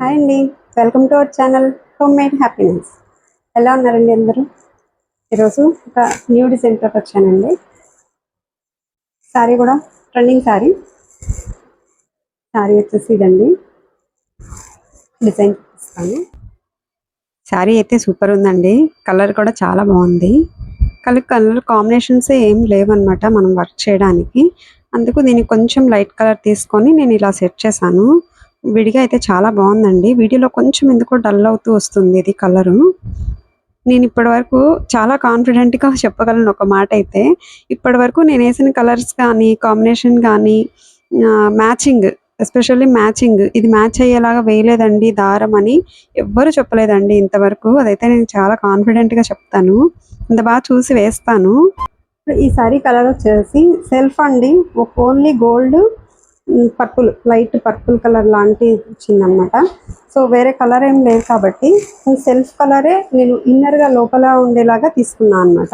Hi అండి, welcome to our channel home made happiness. ఎలా ఉన్నారండి అందరూ? ఈరోజు ఒక న్యూ డిజైన్తో వచ్చానండి. శారీ కూడా ట్రెండింగ్ శారీ వచ్చేసి ఇదండి. డిజైన్ చూపిస్తాను. శారీ అయితే సూపర్ ఉందండి. కలర్ కూడా చాలా బాగుంది. కలర్ కాంబినేషన్స్ ఏం లేవన్నమాట మనం వర్క్ చేయడానికి. అందుకు దీనికి కొంచెం లైట్ కలర్ తీసుకొని నేను ఇలా సెట్ చేశాను. విడిగా అయితే చాలా బాగుందండి. వీడియోలో కొంచెం ఎందుకో డల్ అవుతూ వస్తుంది ఇది కలరు. నేను ఇప్పటి వరకు చాలా కాన్ఫిడెంట్గా చెప్పగలను ఒక మాట అయితే. ఇప్పటి వరకు నేను వేసిన కలర్స్ కానీ కాంబినేషన్ కానీ మ్యాచింగ్, ఎస్పెషల్లీ మ్యాచింగ్, ఇది మ్యాచ్ అయ్యేలాగా వేయలేదండి దారం అని ఎవ్వరు చెప్పలేదండి ఇంతవరకు. అదైతే నేను చాలా కాన్ఫిడెంట్గా చెప్తాను. ఇంత బాగా చూసి వేస్తాను. ఈ సారీ కలర్ వచ్చేసి సెల్ఫ్ అండి. Only gold purple, light purple colour లాంటి వచ్చిందనమాట. సో వేరే కలర్ ఏం లేదు కాబట్టి సెల్ఫ్ కలరే నేను ఇన్నర్గా లోపల ఉండేలాగా తీసుకున్నాను అనమాట.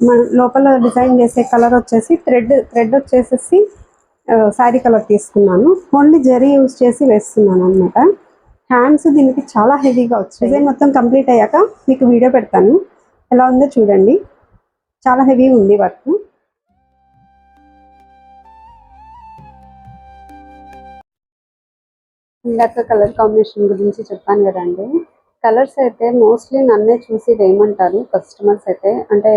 మన లోపల డిజైన్ చేసే కలర్ వచ్చేసి థ్రెడ్ వచ్చేసేసి శారీ కలర్ తీసుకున్నాను. ఓన్లీ జరీ యూజ్ చేసి వేస్తున్నాను అనమాట. హ్యాండ్స్ దీనికి చాలా హెవీగా వచ్చాయి. డిజైన్ మొత్తం కంప్లీట్ అయ్యాక మీకు వీడియో పెడతాను, ఎలా ఉందో చూడండి. చాలా హెవీ ఉంది వర్క్. ఇందాక కలర్ కాంబినేషన్ గురించి చెప్పాను కదండి. కలర్స్ అయితే మోస్ట్లీ నన్నే చూసి వేయమంటారు కస్టమర్స్ అయితే. అంటే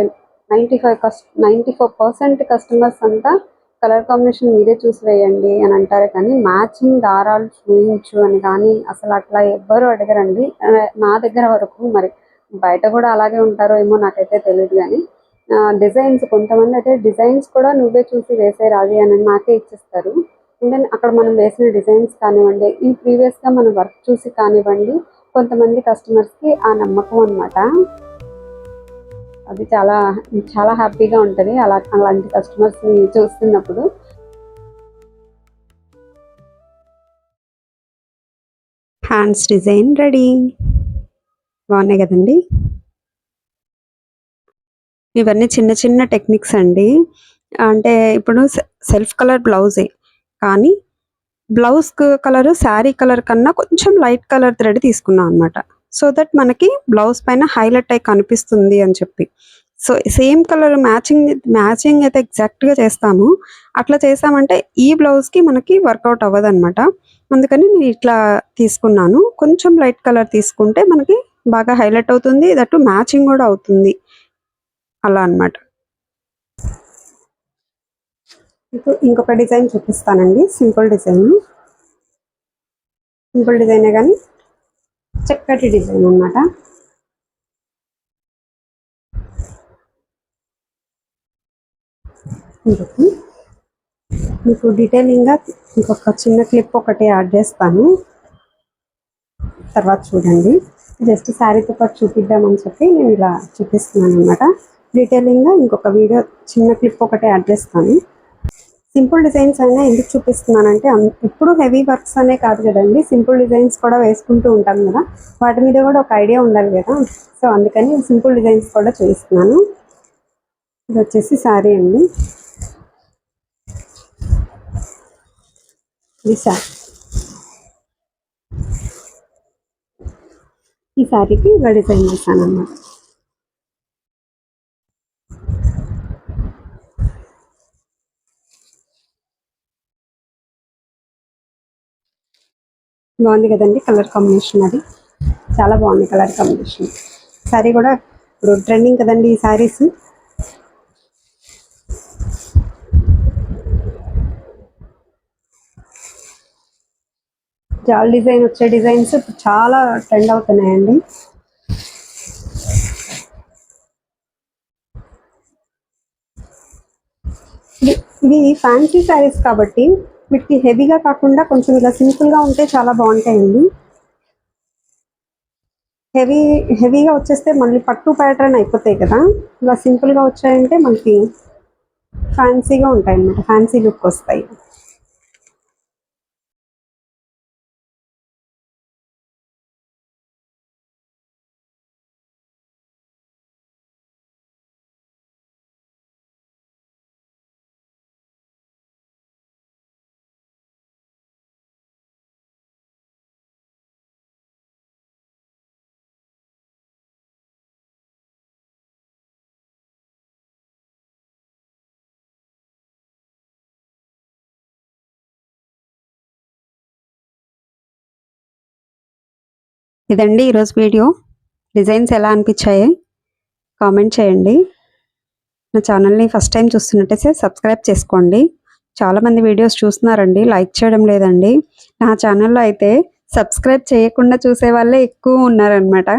94% కస్టమర్స్ అంతా కలర్ కాంబినేషన్ మీరే చూసి వేయండి అని అంటారు, కానీ మ్యాచింగ్ దారాలు చూపించు అని కానీ అసలు అట్లా ఎవ్వరు అడగరండి నా దగ్గర వరకు. మరి బయట కూడా అలాగే ఉంటారో ఏమో నాకైతే తెలియదు, కానీ డిజైన్స్ కొంతమంది అయితే డిజైన్స్ కూడా నువ్వే చూసి వేసే రాజీ అని నాకే ఇచ్చేస్తారు. అండ్ దెన్ అక్కడ మనం వేసిన డిజైన్స్ కానివ్వండి, ఈ ప్రీవియస్గా మన వర్క్ చూసి కానివ్వండి, కొంతమంది కస్టమర్స్కి ఆ నమ్మకం అనమాట. అది చాలా చాలా హ్యాపీగా ఉంటుంది అలాంటి కస్టమర్స్ని చూస్తున్నప్పుడు. Hands design ready. బాగున్నాయి కదండి. ఇవన్నీ చిన్న చిన్న టెక్నిక్స్ అండి. అంటే ఇప్పుడు సెల్ఫ్ కలర్ బ్లౌజే, కానీ బ్లౌజ్ కలర్ శారీ కలర్ కన్నా కొంచెం లైట్ కలర్ థ్రెడ్ తీసుకున్నాం అనమాట. సో దట్ మనకి బ్లౌజ్ పైన హైలైట్ అయి కనిపిస్తుంది అని చెప్పి. సో సేమ్ కలర్ మ్యాచింగ్ అయితే ఎగ్జాక్ట్గా చేస్తాము. అట్లా చేసామంటే ఈ బ్లౌజ్కి మనకి వర్కౌట్ అవ్వదు అనమాట. అందుకని నేను ఇట్లా తీసుకున్నాను. కొంచెం లైట్ కలర్ తీసుకుంటే మనకి బాగా హైలైట్ అవుతుంది, దట్టు మ్యాచింగ్ కూడా అవుతుంది అలా అనమాట. ఇప్పుడు ఇంకొక డిజైన్ చూపిస్తానండి. సింపుల్ డిజైనే కానీ చక్కటి డిజైన్ అన్నమాట. మీకు డీటెయిలింగ్గా ఇంకొక చిన్న క్లిప్ ఒకటి యాడ్ చేస్తాను, తర్వాత చూడండి. జస్ట్ శారీతో పాటు చూపిద్దామని చెప్పి నేను ఇలా చూపిస్తున్నాను అనమాట. డీటెయిలింగ్గా ఇంకొక వీడియో చిన్న క్లిప్ ఒకటి యాడ్ చేస్తాను. సింపుల్ డిజైన్స్ అయినా ఎందుకు చూపిస్తున్నానంటే, ఎప్పుడు హెవీ వర్క్స్ అనే కాదు కదండి, సింపుల్ డిజైన్స్ కూడా వేసుకుంటూ ఉంటాం కదా, వాటి మీద కూడా ఒక ఐడియా ఉండాలి కదా. సో అందుకని సింపుల్ డిజైన్స్ కూడా చూపిస్తున్నాను. ఇది వచ్చేసి శారీ అండి. ఇది ఈ శారీకి ఇలా డిజైన్ చేశాను అన్నమాట. బాగుంది కదండి కలర్ కాంబినేషన్. అది చాలా బాగుంది కలర్ కాంబినేషన్. శారీ కూడా ఇప్పుడు ట్రెండింగ్ కదండి ఈ శారీస్. జాల్ డిజైన్ వచ్చే డిజైన్స్ చాలా ట్రెండ్ అవుతున్నాయండి. ఇవి ఫ్యాన్సీ శారీస్ కాబట్టి వీటికి హెవీగా కాకుండా కొంచెం ఇలా సింపుల్గా ఉంటే చాలా బాగుంటాయండి. హెవీగా వచ్చేస్తే మళ్ళీ పట్టు ప్యాటర్న్ అయిపోతాయి కదా. ఇలా సింపుల్గా వచ్చాయంటే మనకి ఫ్యాన్సీగా ఉంటాయి అన్నమాట, ఫ్యాన్సీ లుక్ వస్తాయి. ఇదండి ఈరోజు వీడియో. డిజైన్స్ ఎలా అనిపించాయి కామెంట్ చేయండి. నా ఛానల్ని ఫస్ట్ టైం చూస్తున్నట్టయితే సబ్స్క్రైబ్ చేసుకోండి. చాలామంది వీడియోస్ చూస్తున్నారండి, లైక్ చేయడం లేదండి. నా ఛానల్లో అయితే సబ్స్క్రైబ్ చేయకుండా చూసే వాళ్ళే ఎక్కువ ఉన్నారనమాట.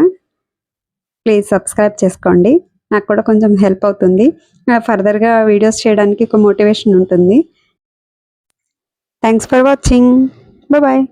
ప్లీజ్ సబ్స్క్రైబ్ చేసుకోండి, నాకు కూడా కొంచెం హెల్ప్ అవుతుంది. ఫర్దర్గా వీడియోస్ చేయడానికి ఒక మోటివేషన్ ఉంటుంది. Thanks for watching. బాయ్.